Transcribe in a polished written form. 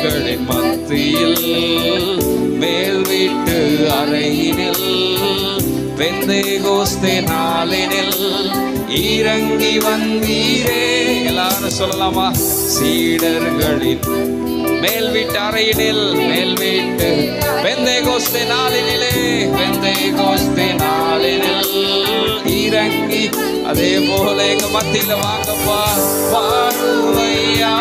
சீடர்களின் மத்தியில் மேல் வீட்டு அறையினில் பெந்தேகோஸ்தே நாளினில் இறங்கி வந்தீரே. எல்லாரும் சொல்லலாமா? சீடர்களின் மேல் வீட்டு அறையினில் மேல் வீட்டு பெந்தேகோஸ்தே நாளினிலே பெந்தேகோஸ்தே நாளினில் இறங்கி அதே போல எங்க மத்தியில வாங்கப்பா. வாருவையா